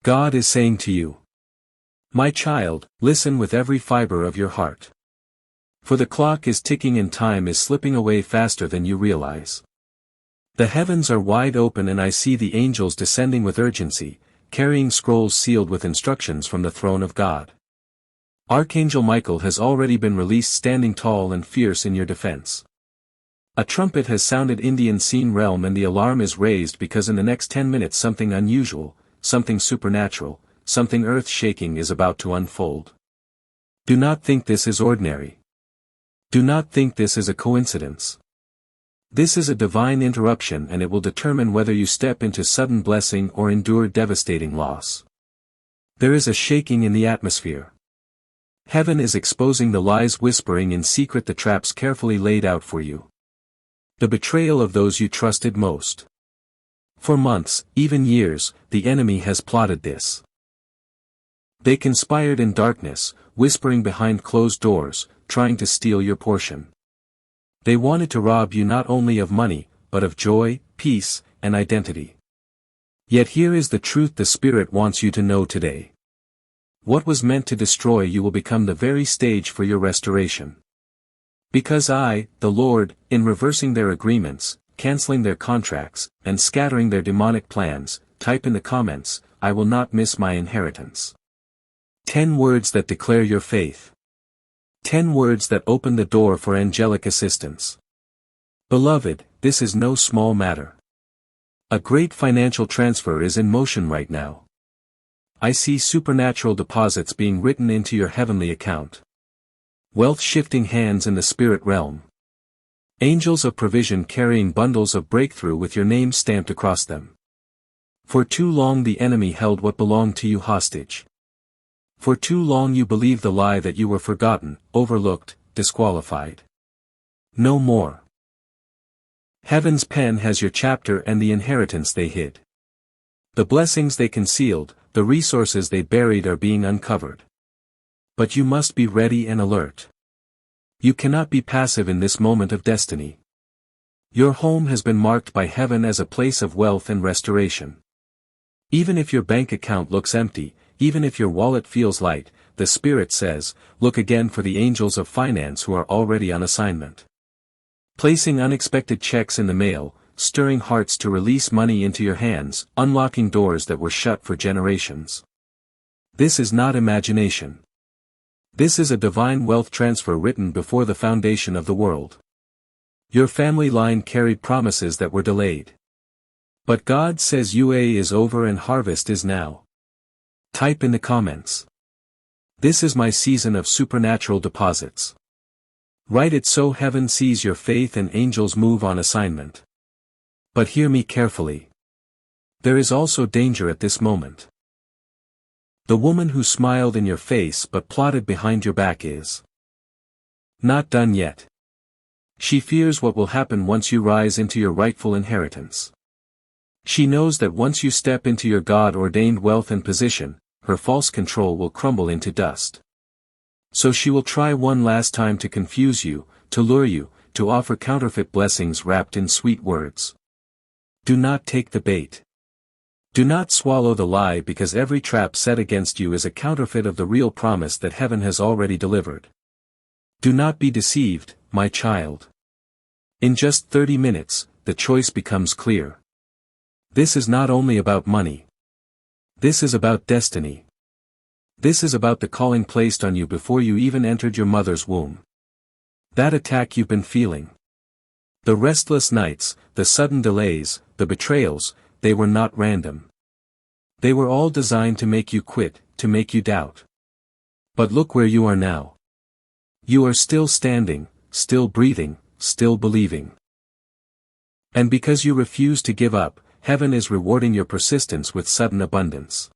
God is saying to you, my child, listen with every fiber of your heart. For the clock is ticking and time is slipping away faster than you realize. The heavens are wide open and I see the angels descending with urgency, carrying scrolls sealed with instructions from the throne of God. Archangel Michael has already been released, standing tall and fierce in your defense. A trumpet has sounded in the unseen realm and the alarm is raised because in the next 10 minutes something unusual, something supernatural, something earth-shaking is about to unfold. Do not think this is ordinary. Do not think this is a coincidence. This is a divine interruption and it will determine whether you step into sudden blessing or endure devastating loss. There is a shaking in the atmosphere. Heaven is exposing the lies, whispering in secret the traps carefully laid out for you. The betrayal of those you trusted most. For months, even years, the enemy has plotted this. They conspired in darkness, whispering behind closed doors, trying to steal your portion. They wanted to rob you not only of money, but of joy, peace, and identity. Yet here is the truth the Spirit wants you to know today. What was meant to destroy you will become the very stage for your restoration. Because I, the Lord, in reversing their agreements, canceling their contracts, and scattering their demonic plans, type in the comments, I will not miss my inheritance. 10 words that declare your faith. 10 words that open the door for angelic assistance. Beloved, this is no small matter. A great financial transfer is in motion right now. I see supernatural deposits being written into your heavenly account. Wealth shifting hands in the spirit realm. Angels of provision carrying bundles of breakthrough with your name stamped across them. For too long the enemy held what belonged to you hostage. For too long you believed the lie that you were forgotten, overlooked, disqualified. No more. Heaven's pen has your chapter and the inheritance they hid. The blessings they concealed, the resources they buried are being uncovered. But you must be ready and alert. You cannot be passive in this moment of destiny. Your home has been marked by heaven as a place of wealth and restoration. Even if your bank account looks empty, even if your wallet feels light, the Spirit says, look again for the angels of finance who are already on assignment. Placing unexpected checks in the mail, stirring hearts to release money into your hands, unlocking doors that were shut for generations. This is not imagination. This is a divine wealth transfer written before the foundation of the world. Your family line carried promises that were delayed. But God says UA is over and harvest is now. Type in the comments. This is my season of supernatural deposits. Write it so heaven sees your faith and angels move on assignment. But hear me carefully. There is also danger at this moment. The woman who smiled in your face but plotted behind your back is not done yet. She fears what will happen once you rise into your rightful inheritance. She knows that once you step into your God-ordained wealth and position, her false control will crumble into dust. So she will try one last time to confuse you, to lure you, to offer counterfeit blessings wrapped in sweet words. Do not take the bait. Do not swallow the lie, because every trap set against you is a counterfeit of the real promise that heaven has already delivered. Do not be deceived, my child. In just 30 minutes, the choice becomes clear. This is not only about money. This is about destiny. This is about the calling placed on you before you even entered your mother's womb. That attack you've been feeling. The restless nights, the sudden delays, the betrayals, they were not random. They were all designed to make you quit, to make you doubt. But look where you are now. You are still standing, still breathing, still believing. And because you refuse to give up, heaven is rewarding your persistence with sudden abundance.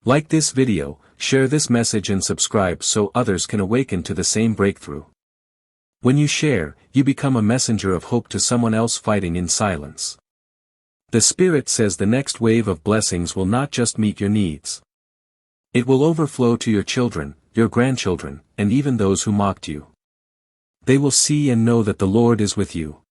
Like this video, share this message and subscribe so others can awaken to the same breakthrough. When you share, you become a messenger of hope to someone else fighting in silence. The Spirit says the next wave of blessings will not just meet your needs. It will overflow to your children, your grandchildren, and even those who mocked you. They will see and know that the Lord is with you.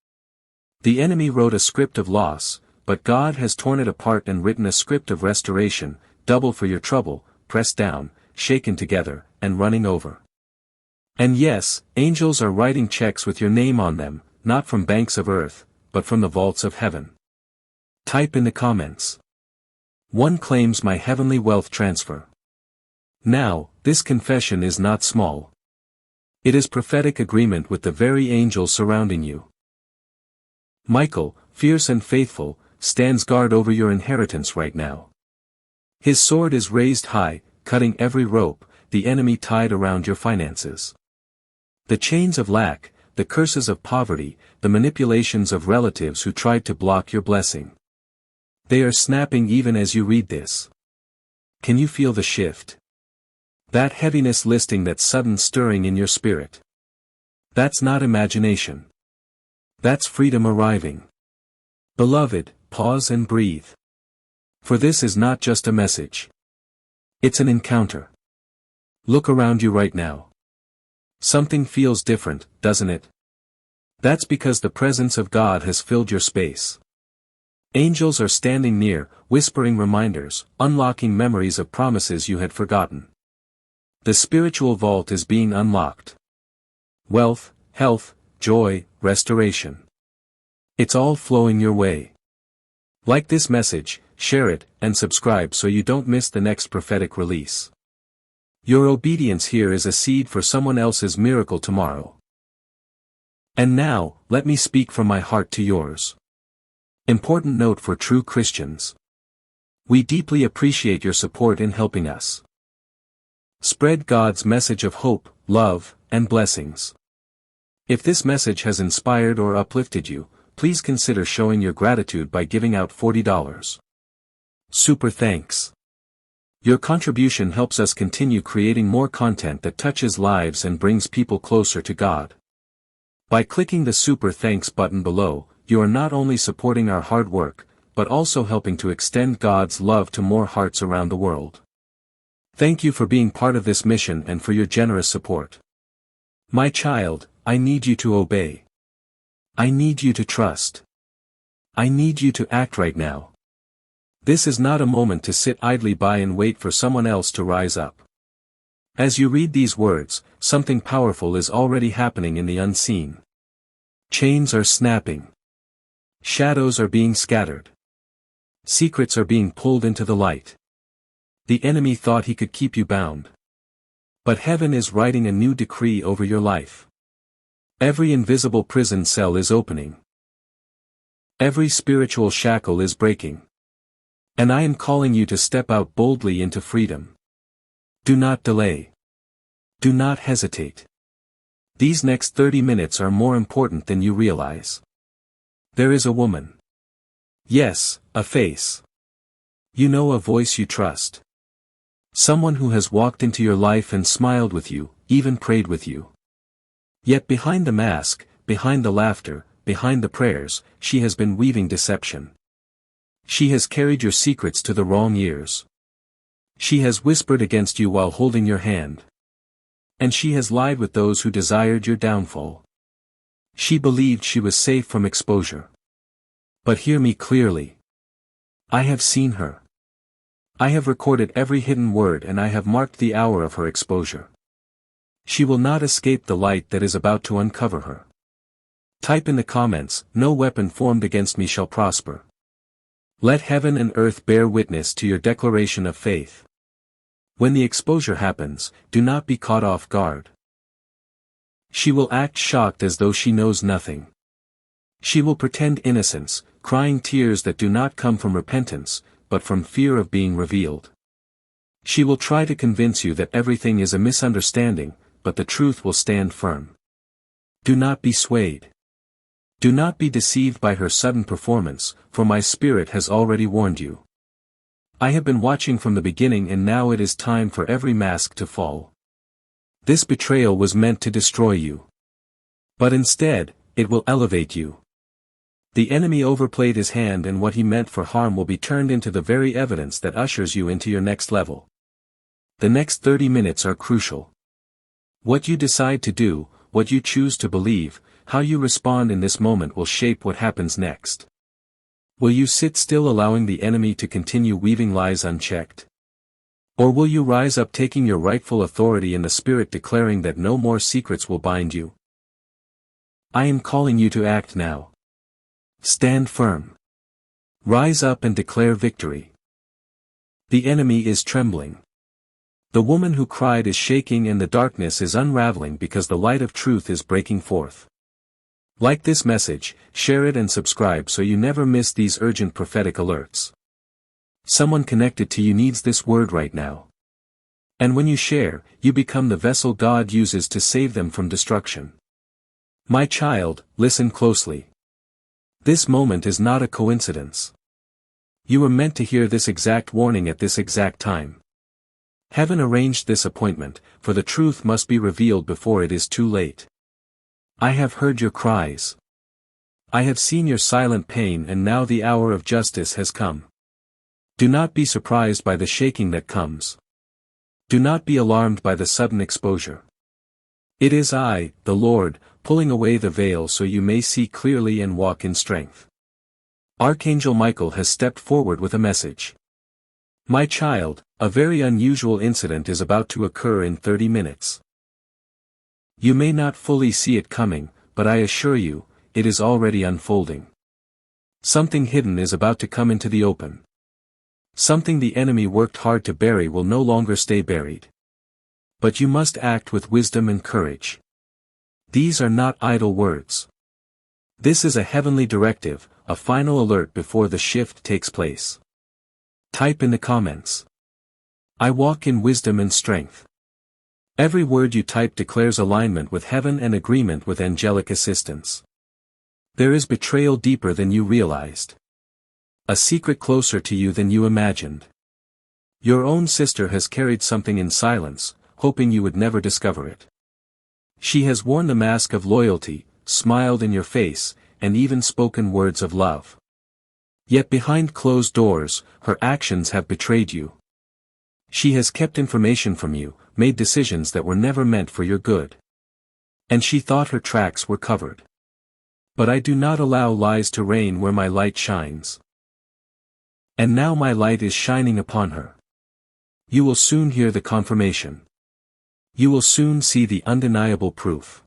The enemy wrote a script of loss, but God has torn it apart and written a script of restoration, double for your trouble, pressed down, shaken together, and running over. And yes, angels are writing checks with your name on them, not from banks of earth, but from the vaults of heaven. Type in the comments. One claims my heavenly wealth transfer. Now, this confession is not small. It is prophetic agreement with the very angels surrounding you. Michael, fierce and faithful, stands guard over your inheritance right now. His sword is raised high, cutting every rope, the enemy tied around your finances. The chains of lack, the curses of poverty, the manipulations of relatives who tried to block your blessing. They are snapping even as you read this. Can you feel the shift? That heaviness listing, that sudden stirring in your spirit. That's not imagination. That's freedom arriving. Beloved, pause and breathe. For this is not just a message. It's an encounter. Look around you right now. Something feels different, doesn't it? That's because the presence of God has filled your space. Angels are standing near, whispering reminders, unlocking memories of promises you had forgotten. The spiritual vault is being unlocked. Wealth, health, joy, restoration. It's all flowing your way. Like this message, share it, and subscribe so you don't miss the next prophetic release. Your obedience here is a seed for someone else's miracle tomorrow. And now, let me speak from my heart to yours. Important note for true Christians. We deeply appreciate your support in helping us spread God's message of hope, love, and blessings. If this message has inspired or uplifted you, please consider showing your gratitude by giving out $40. Super thanks. Your contribution helps us continue creating more content that touches lives and brings people closer to God. By clicking the Super Thanks button below, you are not only supporting our hard work, but also helping to extend God's love to more hearts around the world. Thank you for being part of this mission and for your generous support. My child, I need you to obey. I need you to trust. I need you to act right now. This is not a moment to sit idly by and wait for someone else to rise up. As you read these words, something powerful is already happening in the unseen. Chains are snapping. Shadows are being scattered. Secrets are being pulled into the light. The enemy thought he could keep you bound. But heaven is writing a new decree over your life. Every invisible prison cell is opening. Every spiritual shackle is breaking. And I am calling you to step out boldly into freedom. Do not delay. Do not hesitate. These next 30 minutes are more important than you realize. There is a woman. Yes, a face. You know, a voice you trust. Someone who has walked into your life and smiled with you, even prayed with you. Yet behind the mask, behind the laughter, behind the prayers, she has been weaving deception. She has carried your secrets to the wrong ears. She has whispered against you while holding your hand. And she has lied with those who desired your downfall. She believed she was safe from exposure. But hear me clearly. I have seen her. I have recorded every hidden word and I have marked the hour of her exposure. She will not escape the light that is about to uncover her. Type in the comments, "No weapon formed against me shall prosper." Let heaven and earth bear witness to your declaration of faith. When the exposure happens, do not be caught off guard. She will act shocked as though she knows nothing. She will pretend innocence, crying tears that do not come from repentance, but from fear of being revealed. She will try to convince you that everything is a misunderstanding, but the truth will stand firm. Do not be swayed. Do not be deceived by her sudden performance, for my spirit has already warned you. I have been watching from the beginning and now it is time for every mask to fall. This betrayal was meant to destroy you. But instead, it will elevate you. The enemy overplayed his hand and what he meant for harm will be turned into the very evidence that ushers you into your next level. The next 30 minutes are crucial. What you decide to do, what you choose to believe, how you respond in this moment will shape what happens next. Will you sit still allowing the enemy to continue weaving lies unchecked? Or will you rise up taking your rightful authority in the Spirit, declaring that no more secrets will bind you? I am calling you to act now. Stand firm. Rise up and declare victory. The enemy is trembling. The woman who cried is shaking and the darkness is unraveling because the light of truth is breaking forth. Like this message, share it and subscribe so you never miss these urgent prophetic alerts. Someone connected to you needs this word right now. And when you share, you become the vessel God uses to save them from destruction. My child, listen closely. This moment is not a coincidence. You were meant to hear this exact warning at this exact time. Heaven arranged this appointment, for the truth must be revealed before it is too late. I have heard your cries. I have seen your silent pain, and now the hour of justice has come. Do not be surprised by the shaking that comes. Do not be alarmed by the sudden exposure. It is I, the Lord, pulling away the veil so you may see clearly and walk in strength. Archangel Michael has stepped forward with a message. My child, a very unusual incident is about to occur in 30 minutes. You may not fully see it coming, but I assure you, it is already unfolding. Something hidden is about to come into the open. Something the enemy worked hard to bury will no longer stay buried. But you must act with wisdom and courage. These are not idle words. This is a heavenly directive, a final alert before the shift takes place. Type in the comments. I walk in wisdom and strength. Every word you type declares alignment with heaven and agreement with angelic assistance. There is betrayal deeper than you realized. A secret closer to you than you imagined. Your own sister has carried something in silence, hoping you would never discover it. She has worn the mask of loyalty, smiled in your face, and even spoken words of love. Yet behind closed doors, her actions have betrayed you. She has kept information from you, made decisions that were never meant for your good. And she thought her tracks were covered. But I do not allow lies to reign where my light shines. And now my light is shining upon her. You will soon hear the confirmation. You will soon see the undeniable proof.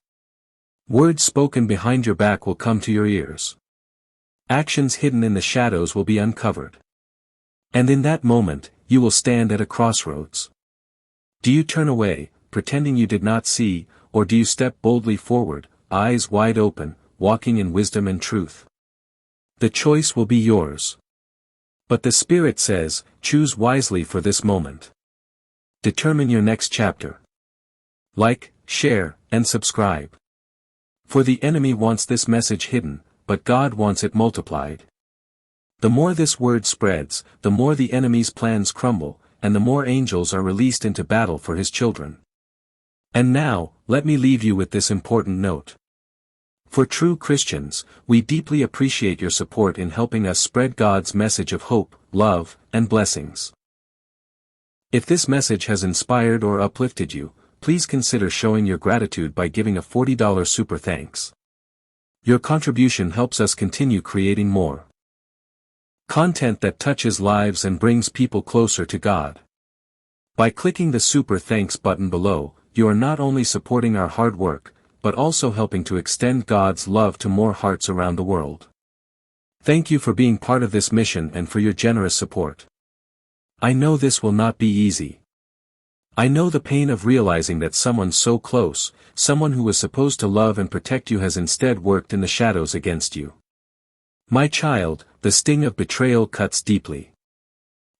Words spoken behind your back will come to your ears. Actions hidden in the shadows will be uncovered. And in that moment, you will stand at a crossroads. Do you turn away, pretending you did not see, or do you step boldly forward, eyes wide open, walking in wisdom and truth? The choice will be yours. But the Spirit says, choose wisely for this moment. Determine your next chapter. Like, share, and subscribe. For the enemy wants this message hidden, but God wants it multiplied. The more this word spreads, the more the enemy's plans crumble, and the more angels are released into battle for his children. And now, let me leave you with this important note. For true Christians, we deeply appreciate your support in helping us spread God's message of hope, love, and blessings. If this message has inspired or uplifted you, please consider showing your gratitude by giving a $40 super thanks. Your contribution helps us continue creating more content that touches lives and brings people closer to God. By clicking the super thanks button below, you are not only supporting our hard work, but also helping to extend God's love to more hearts around the world. Thank you for being part of this mission and for your generous support. I know this will not be easy. I know the pain of realizing that someone so close, someone who was supposed to love and protect you has instead worked in the shadows against you. My child, the sting of betrayal cuts deeply.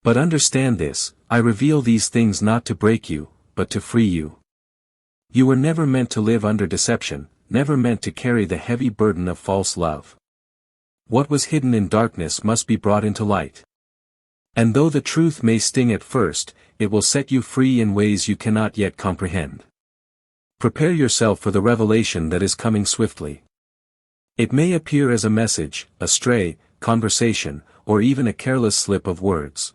But understand this, I reveal these things not to break you, but to free you. You were never meant to live under deception, never meant to carry the heavy burden of false love. What was hidden in darkness must be brought into light. And though the truth may sting at first, it will set you free in ways you cannot yet comprehend. Prepare yourself for the revelation that is coming swiftly. It may appear as a message, a stray conversation, or even a careless slip of words.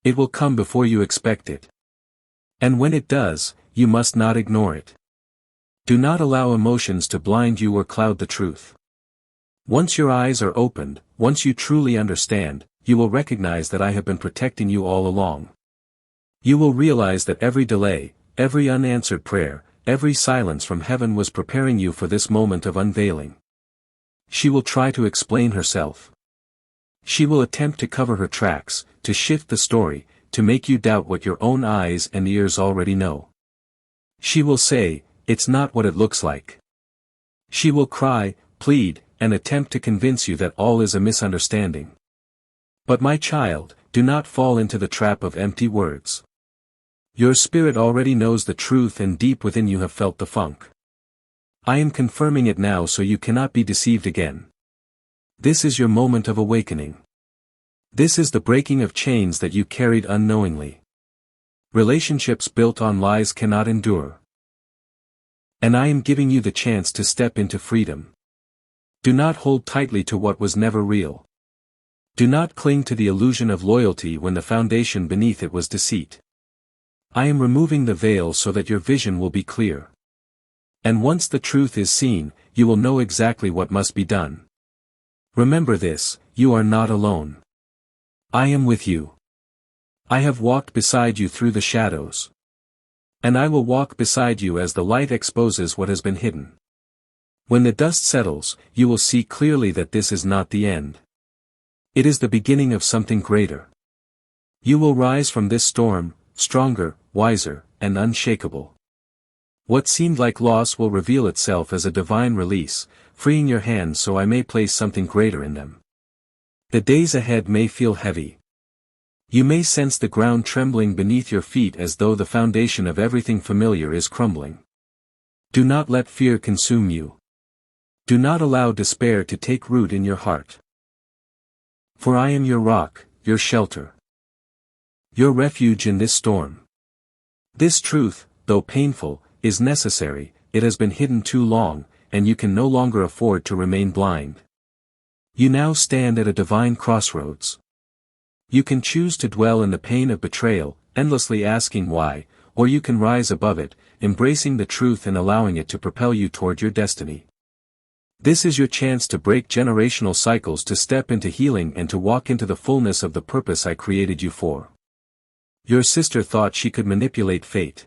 It will come before you expect it. And when it does, you must not ignore it. Do not allow emotions to blind you or cloud the truth. Once your eyes are opened, once you truly understand, you will recognize that I have been protecting you all along. You will realize that every delay, every unanswered prayer, every silence from heaven was preparing you for this moment of unveiling. She will try to explain herself. She will attempt to cover her tracks, to shift the story, to make you doubt what your own eyes and ears already know. She will say, "It's not what it looks like." She will cry, plead, and attempt to convince you that all is a misunderstanding. But my child, do not fall into the trap of empty words. Your spirit already knows the truth and deep within you have felt the funk. I am confirming it now so you cannot be deceived again. This is your moment of awakening. This is the breaking of chains that you carried unknowingly. Relationships built on lies cannot endure. And I am giving you the chance to step into freedom. Do not hold tightly to what was never real. Do not cling to the illusion of loyalty when the foundation beneath it was deceit. I am removing the veil so that your vision will be clear. And once the truth is seen, you will know exactly what must be done. Remember this, you are not alone. I am with you. I have walked beside you through the shadows. And I will walk beside you as the light exposes what has been hidden. When the dust settles, you will see clearly that this is not the end. It is the beginning of something greater. You will rise from this storm, stronger, wiser, and unshakable. What seemed like loss will reveal itself as a divine release, freeing your hands so I may place something greater in them. The days ahead may feel heavy. You may sense the ground trembling beneath your feet as though the foundation of everything familiar is crumbling. Do not let fear consume you. Do not allow despair to take root in your heart. For I am your rock, your shelter. Your refuge in this storm. This truth, though painful, is necessary. It has been hidden too long, and you can no longer afford to remain blind. You now stand at a divine crossroads. You can choose to dwell in the pain of betrayal, endlessly asking why, or you can rise above it, embracing the truth and allowing it to propel you toward your destiny. This is your chance to break generational cycles, to step into healing and to walk into the fullness of the purpose I created you for. Your sister thought she could manipulate fate.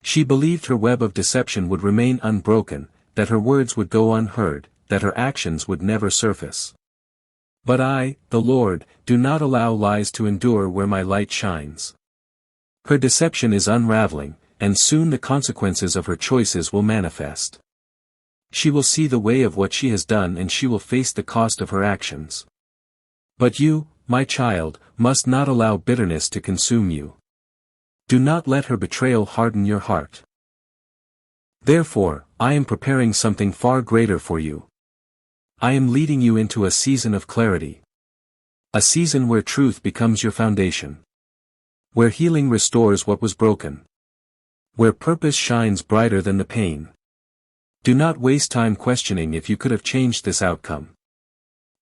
She believed her web of deception would remain unbroken, that her words would go unheard, that her actions would never surface. But I, the Lord, do not allow lies to endure where my light shines. Her deception is unraveling, and soon the consequences of her choices will manifest. She will see the way of what she has done and she will face the cost of her actions. But you, my child, must not allow bitterness to consume you. Do not let her betrayal harden your heart. Therefore, I am preparing something far greater for you. I am leading you into a season of clarity. A season where truth becomes your foundation. Where healing restores what was broken. Where purpose shines brighter than the pain. Do not waste time questioning if you could have changed this outcome.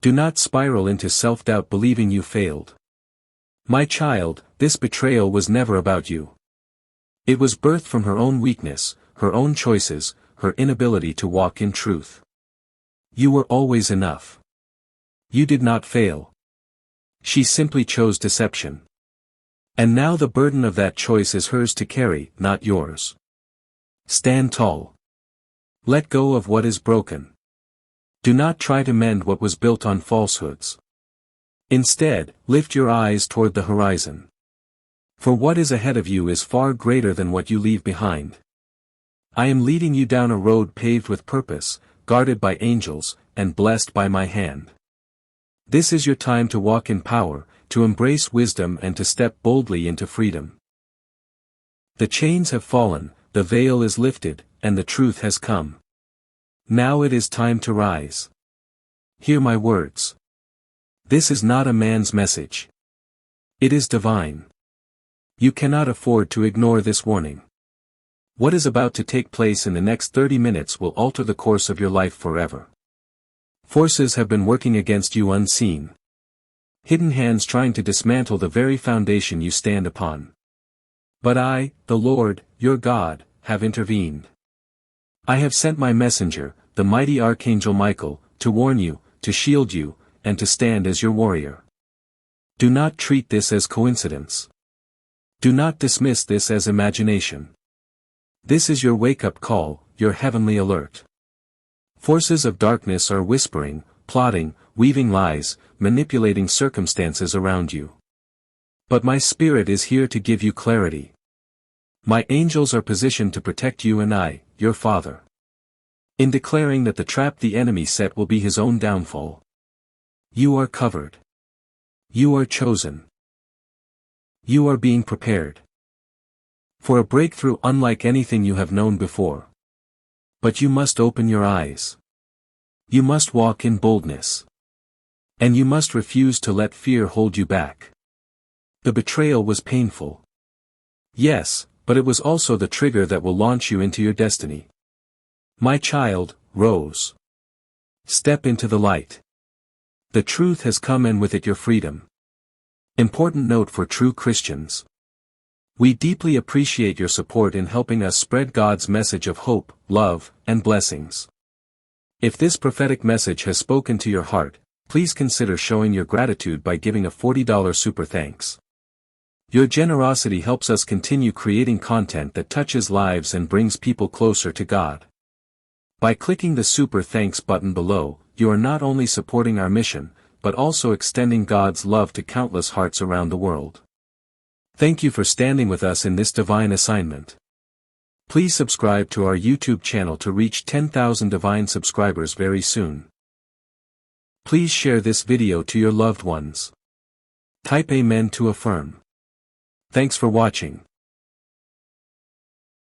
Do not spiral into self-doubt believing you failed. My child, this betrayal was never about you. It was birthed from her own weakness, her own choices, her inability to walk in truth. You were always enough. You did not fail. She simply chose deception. And now the burden of that choice is hers to carry, not yours. Stand tall. Let go of what is broken. Do not try to mend what was built on falsehoods. Instead, lift your eyes toward the horizon. For what is ahead of you is far greater than what you leave behind. I am leading you down a road paved with purpose, guarded by angels, and blessed by my hand. This is your time to walk in power, to embrace wisdom and to step boldly into freedom. The chains have fallen, the veil is lifted, and the truth has come. Now it is time to rise. Hear my words. This is not a man's message. It is divine. You cannot afford to ignore this warning. What is about to take place in the next 30 minutes will alter the course of your life forever. Forces have been working against you unseen. Hidden hands trying to dismantle the very foundation you stand upon. But I, the Lord, your God, have intervened. I have sent my messenger, the mighty Archangel Michael, to warn you, to shield you, and to stand as your warrior. Do not treat this as coincidence. Do not dismiss this as imagination. This is your wake-up call, your heavenly alert. Forces of darkness are whispering, plotting, weaving lies, manipulating circumstances around you. But my Spirit is here to give you clarity. My angels are positioned to protect you and I, your Father. In declaring that the trap the enemy set will be his own downfall. You are covered. You are chosen. You are being prepared for a breakthrough unlike anything you have known before. But you must open your eyes. You must walk in boldness. And you must refuse to let fear hold you back. The betrayal was painful. Yes, but it was also the trigger that will launch you into your destiny. My child, Rose. Step into the light. The truth has come, and with it your freedom. Important note for true Christians. We deeply appreciate your support in helping us spread God's message of hope, love, and blessings. If this prophetic message has spoken to your heart, please consider showing your gratitude by giving a $40 super thanks. Your generosity helps us continue creating content that touches lives and brings people closer to God. By clicking the super thanks button below, you are not only supporting our mission, but also extending God's love to countless hearts around the world. Thank you for standing with us in this divine assignment. Please subscribe to our YouTube channel to reach 10,000 divine subscribers very soon. Please share this video to your loved ones. Type Amen to affirm. Thanks for watching.